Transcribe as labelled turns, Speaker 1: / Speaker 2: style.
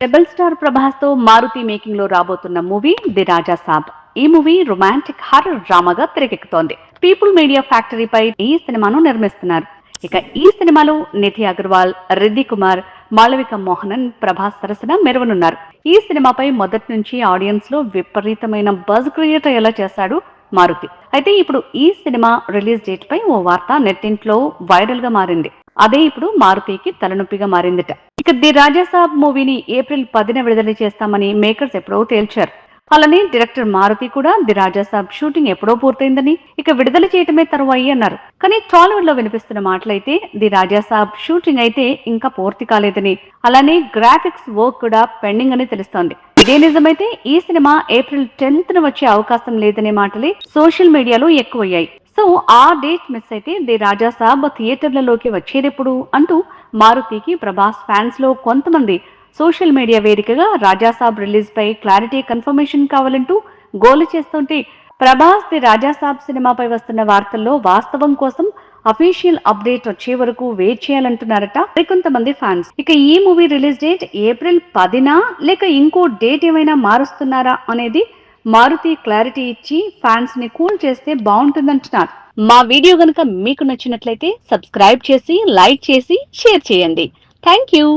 Speaker 1: Rebel star Prabhas తో Maruti making లో రాబోతున్న మూవీ ది రాజా సాబ్. ఈ మూవీ రొమాంటిక్ హారర్ డ్రామాగా తెరకెక్కుతోంది. పీపుల్ మీడియా ఫ్యాక్టరీపై ఈ సినిమాను నిర్మిస్తున్నారు. ఇక ఈ సినిమాలో నిధి అగర్వాల్, రిద్ది కుమార్, మాళవిక మోహనన్ ప్రభాస్ సరసన మెరవనున్నారు. ఈ సినిమాపై మొదటి నుంచి ఆడియన్స్ లో విపరీతమైన బజ్ క్రియేట్ అయ్యేలా చేశాడు మారుతి. అయితే ఇప్పుడు ఈ సినిమా రిలీజ్ డేట్ పై ఓ వార్త నెట్టింట్లో వైరల్ గా మారింది. అదే ఇప్పుడు మారుతికి తలనొప్పిగా మారిందిట. ఇక ది రాజాసాబ్ మూవీని ఏప్రిల్ 10న విడుదల చేస్తామని మేకర్స్ ఎప్పుడో తేల్చారు. అలానే డైరెక్టర్ మారుతి కూడా ది రాజాసాబ్ షూటింగ్ ఎప్పుడో పూర్తయిందని, ఇక విడుదల చేయటమే తరువాయి అన్నారు. కానీ టాలీవుడ్ లో వినిపిస్తున్న మాటలైతే ది రాజాసాబ్ షూటింగ్ అయితే ఇంకా పూర్తి కాలేదని, అలానే గ్రాఫిక్స్ వర్క్ కూడా పెండింగ్ అని తెలుస్తోంది. ఇదే నిజమైతే ఈ సినిమా ఏప్రిల్ 10న వచ్చే అవకాశం లేదనే మాటలే సోషల్ మీడియాలో ఎక్కువయ్యాయి. సో ఆ డేట్ మిస్ అయితే ది రాజా సాబ్ థియేటర్లలోకి వచ్చేదెప్పుడు అంటూ మారుతికి ప్రభాస్ ఫ్యాన్స్ లో కొంతమంది సోషల్ మీడియా వేదికగా రాజాసాబ్ రిలీజ్ పై క్లారిటీ కన్ఫర్మేషన్ కావాలంటూ గోలు చేస్తుంటే, ప్రభాస్ ది రాజాసాబ్ సినిమాపై వస్తున్న వార్తల్లో వాస్తవం కోసం అఫీషియల్ అప్డేట్ వచ్చే వరకు వెయిట్ చేయాలంటున్నారట మరికొంతమంది ఫ్యాన్స్. ఇక ఈ మూవీ రిలీజ్ డేట్ ఏప్రిల్ 10నా లేక ఇంకో డేట్ ఏమైనా మారుస్తున్నారా అనేది మారుతి క్లారిటీ ఇచ్చి ఫ్యాన్స్ ని కూల్ చేస్తే బాగుంటుందంటున్నారు. మా వీడియో గనుక మీకు నచ్చినట్లయితే సబ్స్క్రైబ్ చేసి, లైక్ చేసి, షేర్ చేయండి. Thank you.